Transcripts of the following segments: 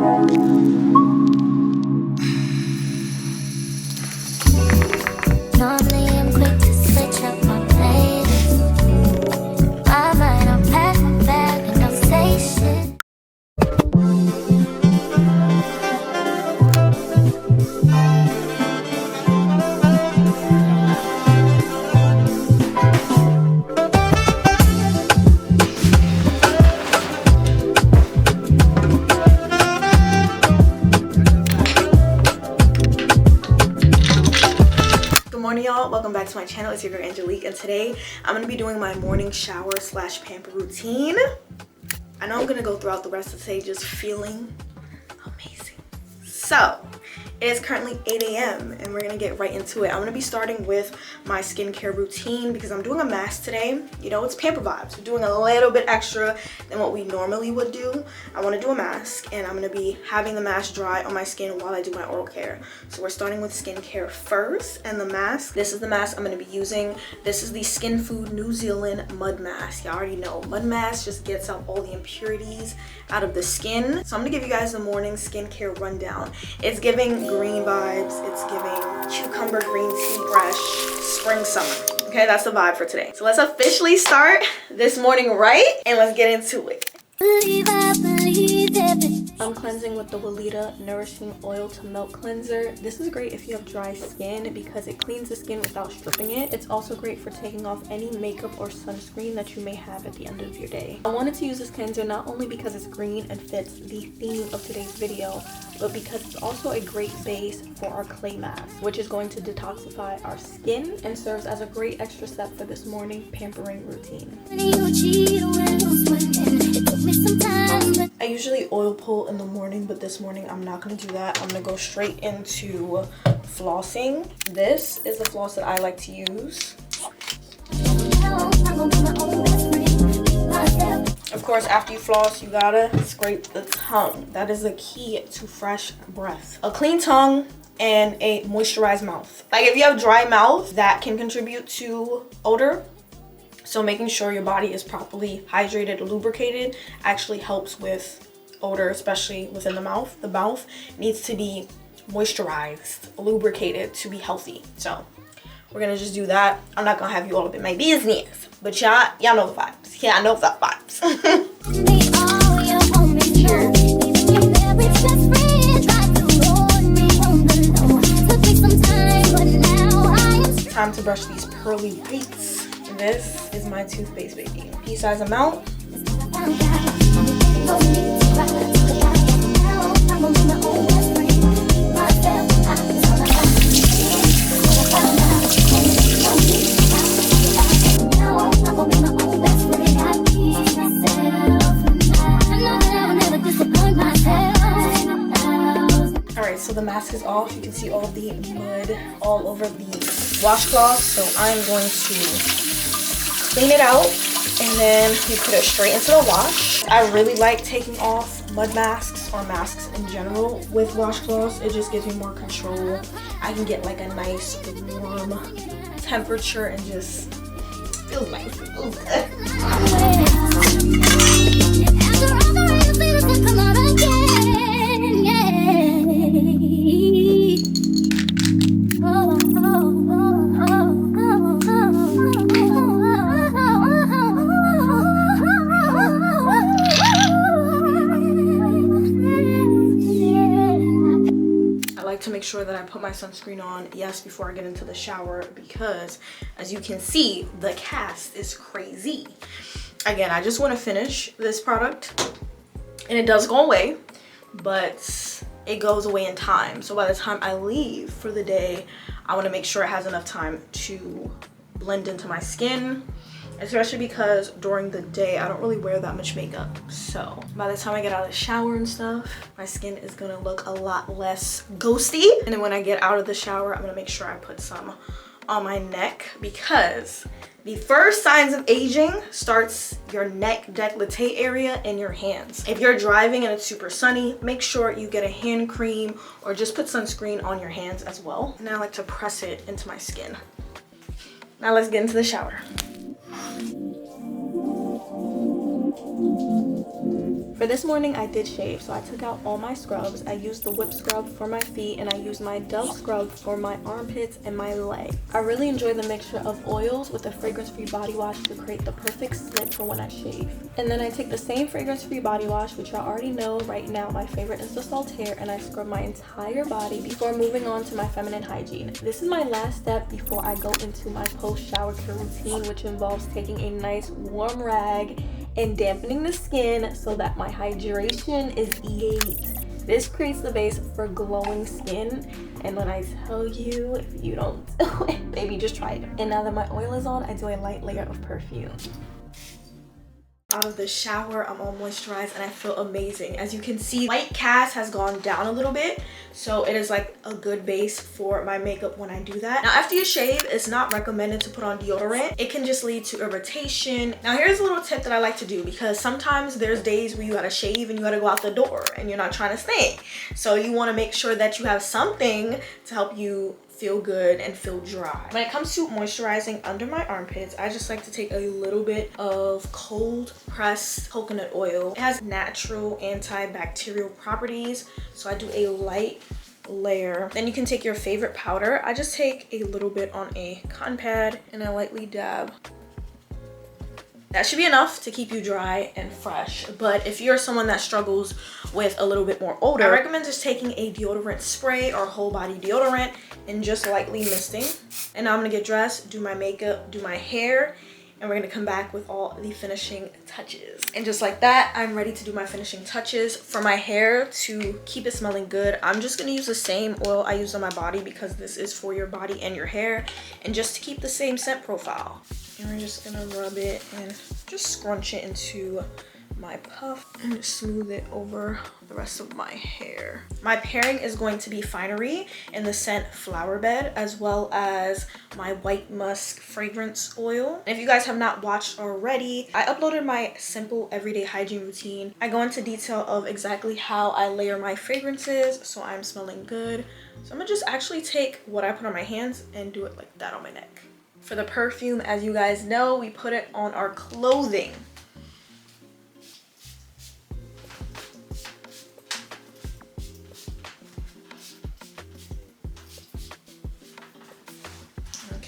Normally I'm quick to switch up my playlist. Why might I pack my bag and don't say shit? Y'all, welcome back to my channel. It's your girl Angelique, and today I'm going to be doing my morning shower slash pamper routine. I know I'm going to go throughout the rest of the day just feeling amazing. So it is currently 8 a.m. and we're going to get right into it. I'm going to be starting with my skincare routine because I'm doing a mask today. You know, it's pamper vibes. We're doing a little bit extra than what we normally would do. I want to do a mask, and I'm going to be having the mask dry on my skin while I do my oral care. So we're starting with skincare first, and the mask. This is the mask I'm going to be using. This is the Skin Food New Zealand Mud Mask. Y'all already know mud mask just gets out all the impurities out of the skin. So I'm going to give you guys the morning skincare rundown. It's giving green vibes. It's giving cucumber green tea fresh spring summer. Okay, that's the vibe for today. So let's officially start this morning right, and let's get into it. I'm cleansing with the Weleda Nourishing Oil to Melt Cleanser. This is great if you have dry skin because it cleans the skin without stripping it. It's also great for taking off any makeup or sunscreen that you may have at the end of your day. I wanted to use this cleanser not only because it's green and fits the theme of today's video, but because it's also a great base for our clay mask, which is going to detoxify our skin and serves as a great extra step for this morning pampering routine. I usually oil pull in the morning, but this morning I'm not going to do that. I'm going to go straight into flossing. This is the floss that I like to use. Of course, after you floss, you gotta scrape the tongue. That is the key to fresh breath. A clean tongue and a moisturized mouth. Like if you have dry mouth, that can contribute to odor. So making sure your body is properly hydrated, lubricated actually helps with odor, especially within the mouth. The mouth needs to be moisturized, lubricated to be healthy. So we're gonna just do that. I'm not gonna have you all up in my business, but y'all know the vibes. Yeah, I know the vibes. Time to brush these pearly whites. This is my toothpaste, baby. Pea size amount. Alright, so the mask is off. You can see all the mud all over the washcloth. So I'm going to clean it out, and then you put it straight into the wash. I really like taking off mud masks or masks in general with washcloths. It just gives me more control. I can get like a nice warm temperature and just feels nice. It feels good. To make sure that I put my sunscreen on, yes, before I get into the shower, because as you can see, the cast is crazy. Again, I just want to finish this product, and it does go away, but it goes away in time. So by the time I leave for the day, I want to make sure it has enough time to blend into my skin, especially because during the day I don't really wear that much makeup. So by the time I get out of the shower and stuff, my skin is gonna look a lot less ghosty. And then when I get out of the shower, I'm gonna make sure I put some on my neck, because the first signs of aging starts your neck décolleté area and your hands. If you're driving and it's super sunny, make sure you get a hand cream or just put sunscreen on your hands as well. And I like to press it into my skin. Now let's get into the shower. For For this morning, I did shave, so I took out all my scrubs. I used the whip scrub for my feet, and I used my Dove scrub for my armpits and my legs. I really enjoy the mixture of oils with a fragrance-free body wash to create the perfect scent for when I shave. And then I take the same fragrance-free body wash, which y'all already know right now, my favorite is the Saltaire, and I scrub my entire body before moving on to my feminine hygiene. This is my last step before I go into my post-shower care routine, which involves taking a nice warm rag and dampening the skin so that my hydration is 8. This creates the base for glowing skin, and when I tell you, if you don't do it, baby, just try it. And now that my oil is on, I do a light layer of perfume. Out of the shower, I'm all moisturized and I feel amazing. As you can see, white cast has gone down a little bit, so it is like a good base for my makeup when I do that. Now after you shave, it's not recommended to put on deodorant. It can just lead to irritation. Now here's a little tip that I like to do, because sometimes there's days where you gotta shave and you gotta go out the door and you're not trying to stay. So you wanna make sure that you have something to help you feel good and feel dry. When it comes to moisturizing under my armpits, I just like to take a little bit of cold pressed coconut oil. It has natural antibacterial properties, so I do a light layer. Then you can take your favorite powder. I just take a little bit on a cotton pad and I lightly dab. That should be enough to keep you dry and fresh. But if you're someone that struggles with a little bit more odor, I recommend just taking a deodorant spray or whole body deodorant and just lightly misting. And now I'm gonna get dressed, do my makeup, do my hair, and we're gonna come back with all the finishing touches. And just like that, I'm ready to do my finishing touches. For my hair, to keep it smelling good, I'm just gonna use the same oil I use on my body, because this is for your body and your hair, and just to keep the same scent profile. And we're just gonna rub it and just scrunch it into my puff and smooth it over the rest of my hair. My pairing is going to be Finery in the scent Flower Bed, as well as my White Musk fragrance oil. And if you guys have not watched already, I uploaded my simple everyday hygiene routine. I go into detail of exactly how I layer my fragrances so I'm smelling good. So I'm gonna just actually take what I put on my hands and do it like that on my neck. For the perfume, as you guys know, we put it on our clothing.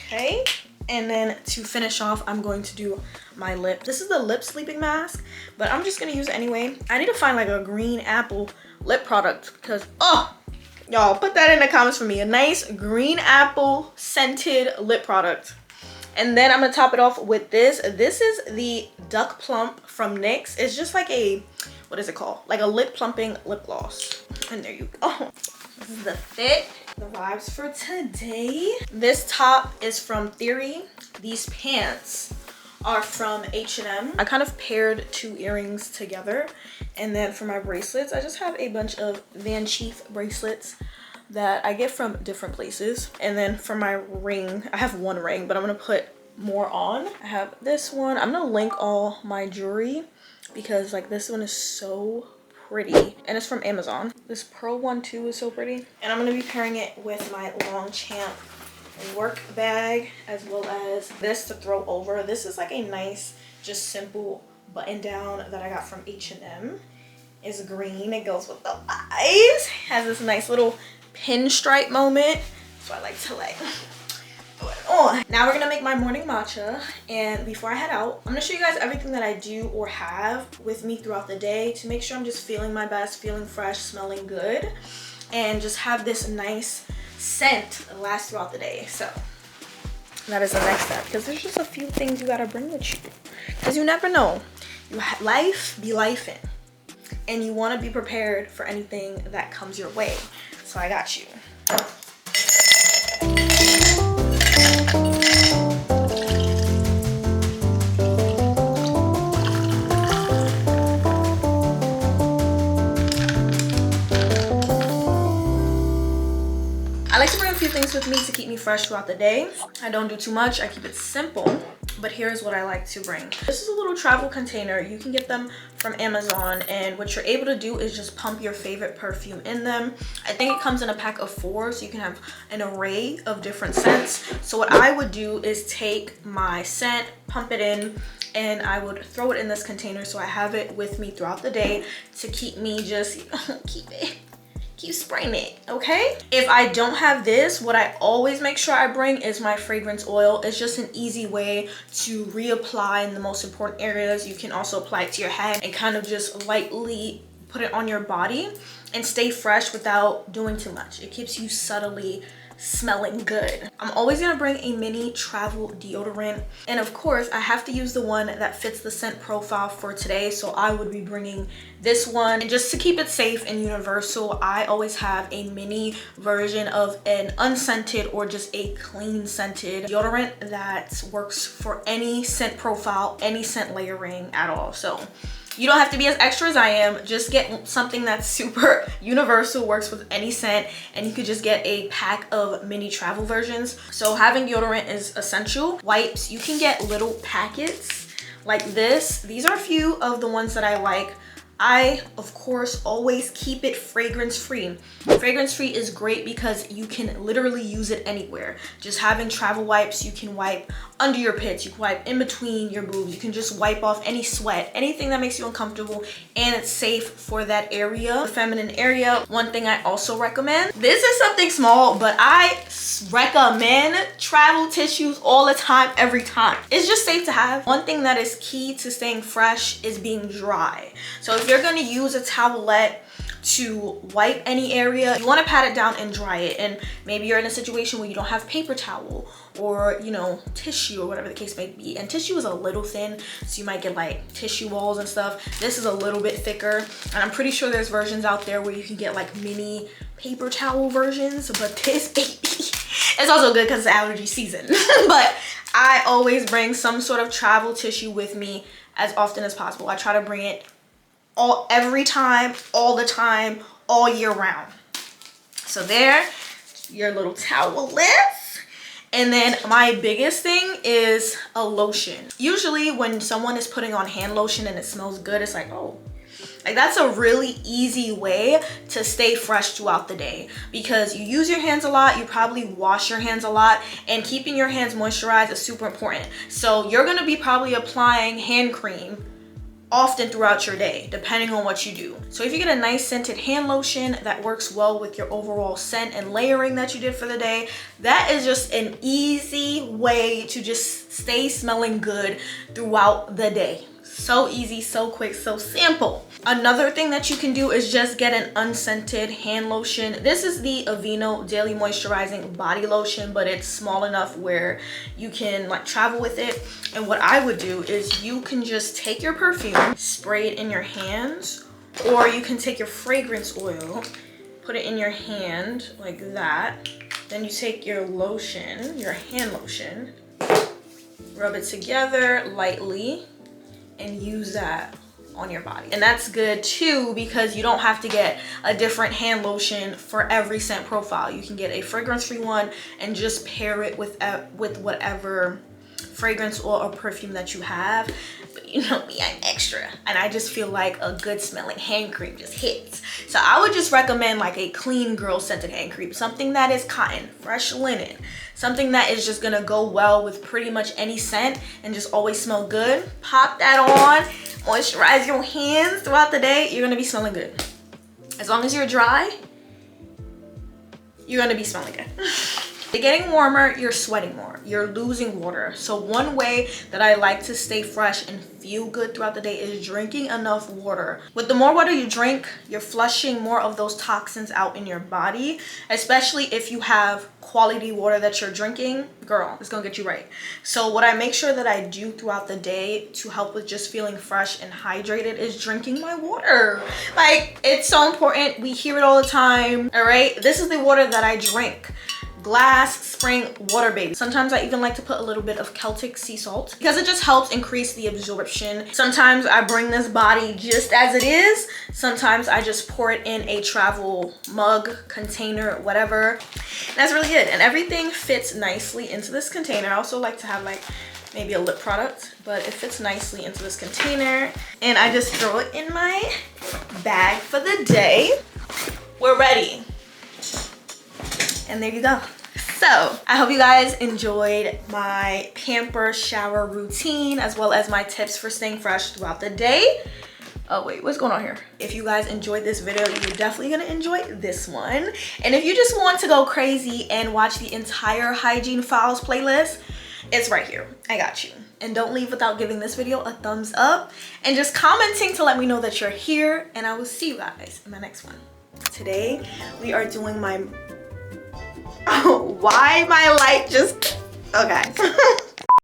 Okay, and then to finish off, I'm going to do my lip. This is the lip sleeping mask, but I'm just gonna use it anyway. I need to find like a green apple lip product, because y'all put that in the comments for me. A nice green apple scented lip product. And then I'm gonna top it off with this. This is the Duck Plump from NYX. It's just like a, what is it called? Like a lip plumping lip gloss. And there you go. This is the fit. The vibes for today. This top is from Theory. These pants are from H&M. I kind of paired 2 earrings together. And then for my bracelets, I just have a bunch of Van Cleef bracelets that I get from different places. And then for my ring, I have 1 ring, but I'm gonna put more on. I have this one. I'm gonna link all my jewelry, because like this one is so pretty, and it's from Amazon. This pearl one too is so pretty. And I'm gonna be pairing it with my Longchamp work bag, as well as this to throw over. This is like a nice, just simple button down that I got from H&M. It's green, it goes with the eyes. Has this nice little pinstripe moment, so I like to like put it on. Now we're gonna make my morning matcha, and before I head out, I'm gonna show you guys everything that I do or have with me throughout the day to make sure I'm just feeling my best, feeling fresh, smelling good, and just have this nice scent last throughout the day. So that is the next step, because there's just a few things you gotta bring with you, because you never know. Life be lifing, and you want to be prepared for anything that comes your way. So I got you. I like to bring a few things with me to keep me fresh throughout the day. I don't do too much, I keep it simple, but here's what I like to bring. This is a little travel container. You can get them from Amazon, and what you're able to do is just pump your favorite perfume in them. I think it comes in a pack of 4, so you can have an array of different scents. So what I would do is take my scent, pump it in, and I would throw it in this container so I have it with me throughout the day to keep me just keep spraying it, okay? If I don't have this, what I always make sure I bring is my fragrance oil. It's just an easy way to reapply in the most important areas. You can also apply it to your head and kind of just lightly put it on your body and stay fresh without doing too much. It keeps you subtly smelling good. I'm always gonna bring a mini travel deodorant, and of course I have to use the one that fits the scent profile for today, so I would be bringing this one. And just to keep it safe and universal, I always have a mini version of an unscented or just a clean scented deodorant that works for any scent profile, any scent layering at all. So you don't have to be as extra as I am. Just get something that's super universal, works with any scent, and you could just get a pack of mini travel versions. So having deodorant is essential. Wipes, you can get little packets like this. These are a few of the ones that I like. I, of course, always keep it fragrance free. Fragrance free is great because you can literally use it anywhere. Just having travel wipes, you can wipe under your pits, you can wipe in between your boobs, you can just wipe off any sweat, anything that makes you uncomfortable, and it's safe for that area, the feminine area. One thing I also recommend, this is something small, but I recommend travel tissues all the time, every time. It's just safe to have. One thing that is key to staying fresh is being dry. So if you're gonna use a towelette to wipe any area, you want to pat it down and dry it. And maybe you're in a situation where you don't have paper towel or, you know, tissue or whatever the case may be, and tissue is a little thin, so you might get like tissue balls and stuff. This is a little bit thicker, and I'm pretty sure there's versions out there where you can get like mini paper towel versions, but this baby it's also good because it's allergy season. But I always bring some sort of travel tissue with me as often as possible. I try to bring it every time, all the time, all year round. So there, your little towelettes. And then my biggest thing is a lotion. Usually when someone is putting on hand lotion and it smells good, it's like, oh, like that's a really easy way to stay fresh throughout the day, because you use your hands a lot, you probably wash your hands a lot, and keeping your hands moisturized is super important. So you're gonna be probably applying hand cream often throughout your day, depending on what you do. So if you get a nice scented hand lotion that works well with your overall scent and layering that you did for the day, that is just an easy way to just stay smelling good throughout the day. So easy, so quick, so simple. Another thing that you can do is just get an unscented hand lotion. This is the Aveeno Daily Moisturizing Body Lotion, but it's small enough where you can like travel with it. And what I would do is you can just take your perfume, spray it in your hands, or you can take your fragrance oil, put it in your hand like that. Then you take your lotion, your hand lotion, rub it together lightly, and use that on your body. And that's good too, because you don't have to get a different hand lotion for every scent profile. You can get a fragrance-free one and just pair it with whatever fragrance oil or perfume that you have. But you know me, I'm extra, and I just feel like a good smelling hand cream just hits. So I would just recommend like a clean girl scented hand cream, something that is cotton, fresh linen, something that is just gonna go well with pretty much any scent and just always smell good. Pop that on, moisturize your hands throughout the day, you're gonna be smelling good. As long as you're dry, you're gonna be smelling good. Getting warmer, you're sweating more, you're losing water. So one way that I like to stay fresh and feel good throughout the day is drinking enough water. With the more water you drink, you're flushing more of those toxins out in your body, especially if you have quality water that you're drinking. Girl, it's gonna get you right. So what I make sure that I do throughout the day to help with just feeling fresh and hydrated is drinking my water. Like, it's so important. We hear it all the time, all right? This is the water that I drink. Glass spring water, baby. Sometimes I even like to put a little bit of Celtic sea salt because it just helps increase the absorption. Sometimes I bring this body just as it is. Sometimes I just pour it in a travel mug, container, whatever. That's really good, and everything fits nicely into this container. I also like to have like maybe a lip product, but it fits nicely into this container, and I just throw it in my bag for the day. We're ready. And there you go. So I hope you guys enjoyed my pamper shower routine as well as my tips for staying fresh throughout the day. Oh wait, what's going on here? If you guys enjoyed this video, you're definitely gonna enjoy this one. And if you just want to go crazy and watch the entire Hygiene Files playlist, it's right here. I got you. And don't leave without giving this video a thumbs up and just commenting to let me know that you're here, and I will see you guys in my next one. Today we are doing my why my light just okay